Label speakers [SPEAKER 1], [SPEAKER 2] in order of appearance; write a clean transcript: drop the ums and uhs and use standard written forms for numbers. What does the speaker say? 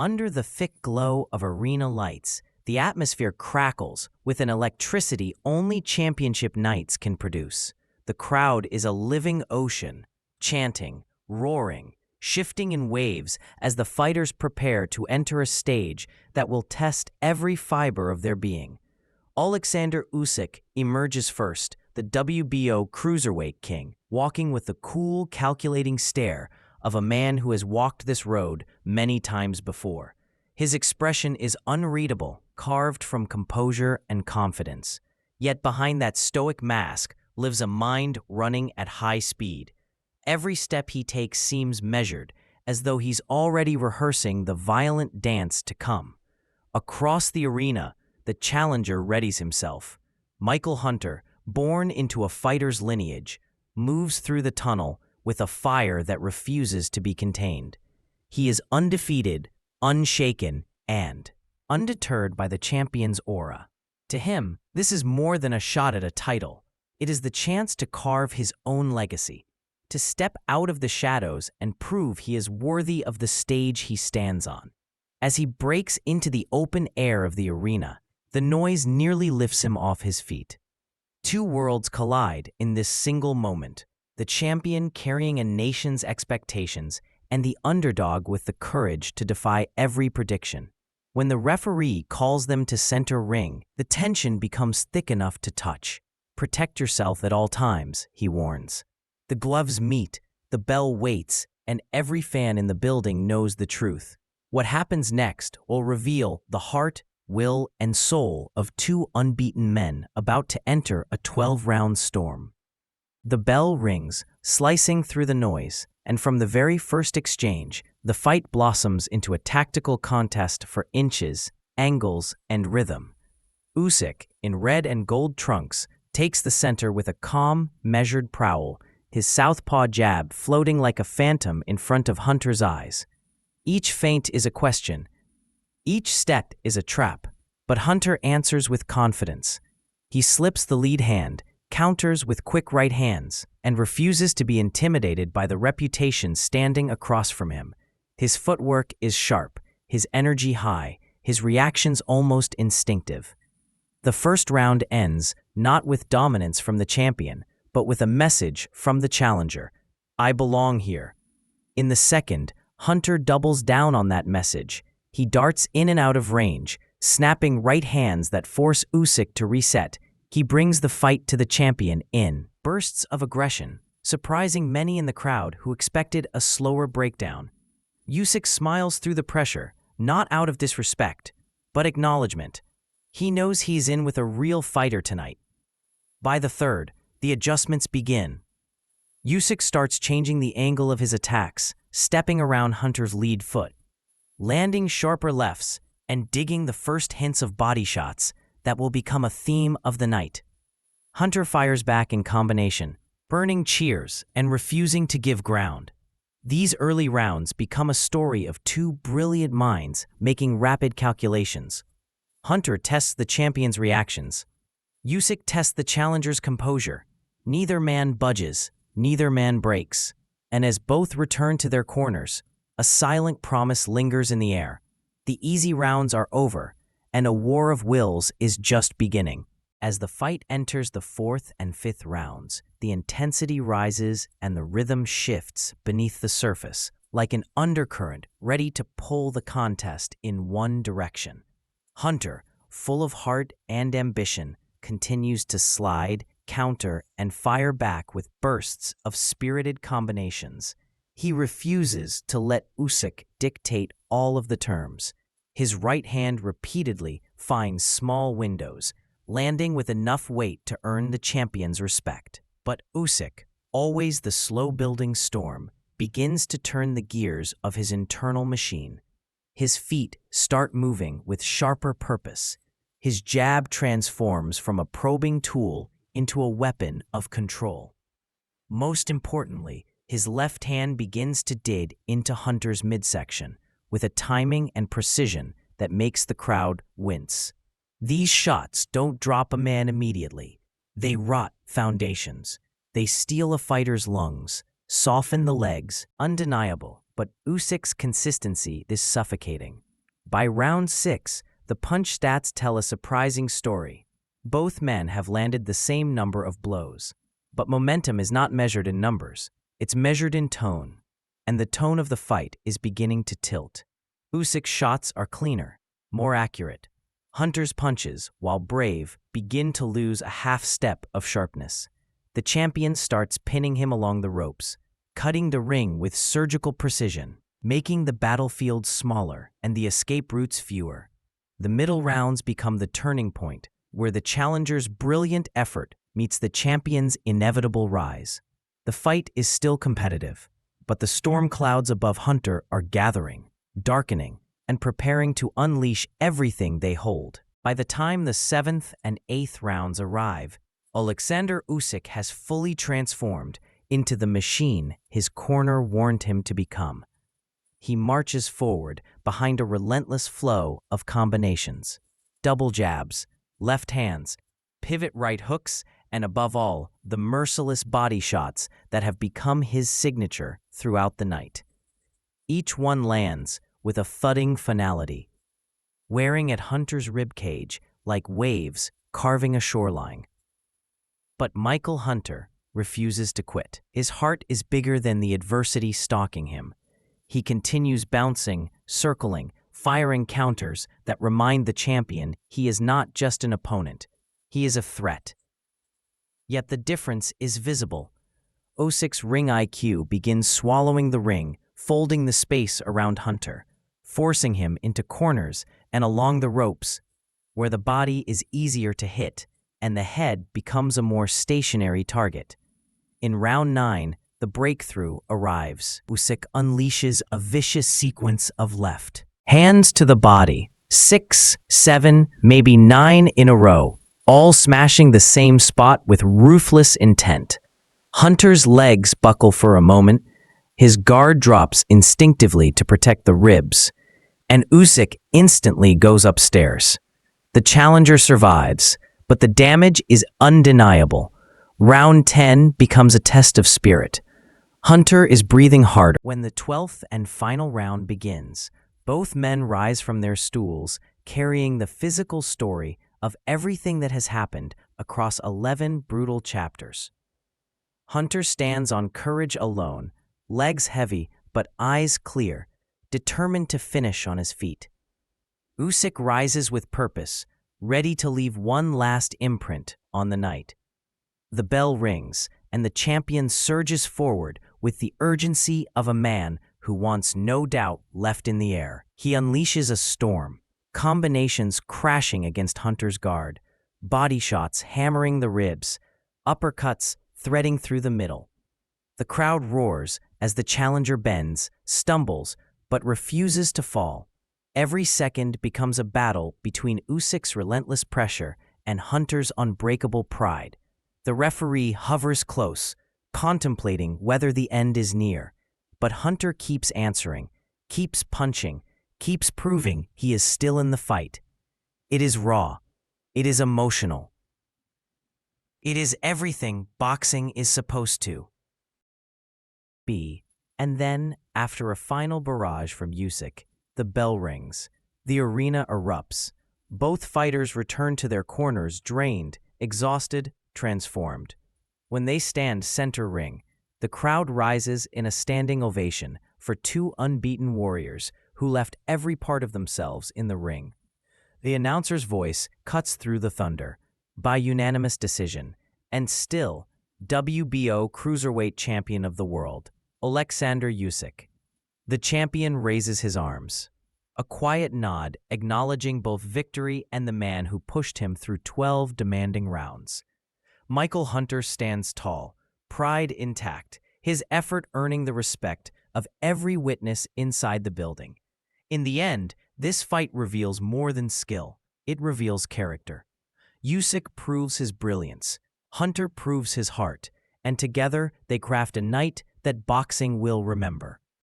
[SPEAKER 1] Under the thick glow of arena lights, the atmosphere crackles with an electricity only championship nights can produce. The crowd is a living ocean, chanting, roaring, shifting in waves as the fighters prepare to enter a stage that will test every fiber of their being. Oleksandr Usyk emerges first, the WBO Cruiserweight king, walking with the cool, calculating stare of a man who has walked this road many times before. His expression is unreadable, carved from composure and confidence. Yet behind that stoic mask lives a mind running at high speed. Every step he takes seems measured, as though he's already rehearsing the violent dance to come. Across the arena, the challenger readies himself. Michael Hunter, born into a fighter's lineage, moves through the tunnel with a fire that refuses to be contained. He is undefeated, unshaken, and undeterred by the champion's aura. To him, this is more than a shot at a title. It is the chance to carve his own legacy, to step out of the shadows and prove he is worthy of the stage he stands on. As he breaks into the open air of the arena, the noise nearly lifts him off his feet. Two worlds collide in this single moment, the champion carrying a nation's expectations and the underdog with the courage to defy every prediction. When the referee calls them to center ring, the tension becomes thick enough to touch. Protect yourself at all times, he warns. The gloves meet, the bell waits, and every fan in the building knows the truth. What happens next will reveal the heart, will, and soul of two unbeaten men about to enter a 12-round storm. The bell rings, slicing through the noise, and from the very first exchange, the fight blossoms into a tactical contest for inches, angles, and rhythm. Usyk, in red and gold trunks, takes the center with a calm, measured prowl, his southpaw jab floating like a phantom in front of Hunter's eyes. Each feint is a question. Each step is a trap, but Hunter answers with confidence. He slips the lead hand, counters with quick right hands, and refuses to be intimidated by the reputation standing across from him. His footwork is sharp, his energy high, his reactions almost instinctive. The first round ends not with dominance from the champion, but with a message from the challenger: I belong here. In the second, Hunter doubles down on that message. He darts in and out of range, snapping right hands that force Usyk to reset. He brings the fight to the champion in bursts of aggression, surprising many in the crowd who expected a slower breakdown. Usyk smiles through the pressure, not out of disrespect, but acknowledgement. He knows he's in with a real fighter tonight. By the third, the adjustments begin. Usyk starts changing the angle of his attacks, stepping around Hunter's lead foot, landing sharper lefts, and digging the first hints of body shots that will become a theme of the night. Hunter fires back in combination, burning cheers and refusing to give ground. These early rounds become a story of two brilliant minds making rapid calculations. Hunter tests the champion's reactions. Usyk tests the challenger's composure. Neither man budges, neither man breaks. And as both return to their corners, a silent promise lingers in the air. The easy rounds are over, and a war of wills is just beginning. As the fight enters the fourth and fifth rounds, the intensity rises and the rhythm shifts beneath the surface, like an undercurrent ready to pull the contest in one direction. Hunter, full of heart and ambition, continues to slide, counter, and fire back with bursts of spirited combinations. He refuses to let Usyk dictate all of the terms. His right hand repeatedly finds small windows, landing with enough weight to earn the champion's respect. But Usyk, always the slow-building storm, begins to turn the gears of his internal machine. His feet start moving with sharper purpose. His jab transforms from a probing tool into a weapon of control. Most importantly, his left hand begins to dig into Hunter's midsection with a timing and precision that makes the crowd wince. These shots don't drop a man immediately. They rot foundations. They steal a fighter's lungs, soften the legs, undeniable. But Usyk's consistency is suffocating. By round 6, the punch stats tell a surprising story. Both men have landed the same number of blows. But momentum is not measured in numbers. It's measured in tone. And the tone of the fight is beginning to tilt. Usyk's shots are cleaner, more accurate. Hunter's punches, while brave, begin to lose a half step of sharpness. The champion starts pinning him along the ropes, cutting the ring with surgical precision, making the battlefield smaller and the escape routes fewer. The middle rounds become the turning point, where the challenger's brilliant effort meets the champion's inevitable rise. The fight is still competitive, but the storm clouds above Hunter are gathering, darkening, and preparing to unleash everything they hold. By the time the 7th and 8th rounds arrive, Oleksandr Usyk has fully transformed into the machine his corner warned him to become. He marches forward behind a relentless flow of combinations. Double jabs, left hands, pivot right hooks, and above all, the merciless body shots that have become his signature throughout the night. Each one lands with a thudding finality, wearing at Hunter's ribcage like waves carving a shoreline. But Michael Hunter refuses to quit. His heart is bigger than the adversity stalking him. He continues bouncing, circling, firing counters that remind the champion he is not just an opponent, he is a threat. Yet the difference is visible. Usyk's ring IQ begins swallowing the ring, folding the space around Hunter, forcing him into corners and along the ropes, where the body is easier to hit and the head becomes a more stationary target. In round 9, the breakthrough arrives. Usyk unleashes a vicious sequence of left hands to the body, 6, 7, maybe 9 in a row, all smashing the same spot with ruthless intent. Hunter's legs buckle for a moment, his guard drops instinctively to protect the ribs, and Usyk instantly goes upstairs. The challenger survives, but the damage is undeniable. Round 10 becomes a test of spirit. Hunter is breathing harder. When the 12th and final round begins, both men rise from their stools, carrying the physical story of everything that has happened across 11 brutal chapters. Hunter stands on courage alone, legs heavy but eyes clear, determined to finish on his feet. Usyk rises with purpose, ready to leave one last imprint on the night. The bell rings, and the champion surges forward with the urgency of a man who wants no doubt left in the air. He unleashes a storm, combinations crashing against Hunter's guard, body shots hammering the ribs, uppercuts threading through the middle. The crowd roars as the challenger bends, stumbles, but refuses to fall. Every second becomes a battle between Usyk's relentless pressure and Hunter's unbreakable pride. The referee hovers close, contemplating whether the end is near. But Hunter keeps answering, keeps punching, keeps proving he is still in the fight. It is raw. It is emotional. It is everything boxing is supposed to be. And then, after a final barrage from Usyk, the bell rings. The arena erupts. Both fighters return to their corners drained, exhausted, transformed. When they stand center ring, the crowd rises in a standing ovation for two unbeaten warriors who left every part of themselves in the ring. The announcer's voice cuts through the thunder. By unanimous decision, and still, WBO Cruiserweight Champion of the World, Oleksandr Usyk. The champion raises his arms, a quiet nod acknowledging both victory and the man who pushed him through 12 demanding rounds. Michael Hunter stands tall, pride intact, his effort earning the respect of every witness inside the building. In the end, this fight reveals more than skill. It reveals character. Usyk proves his brilliance, Hunter proves his heart, and together they craft a night that boxing will remember.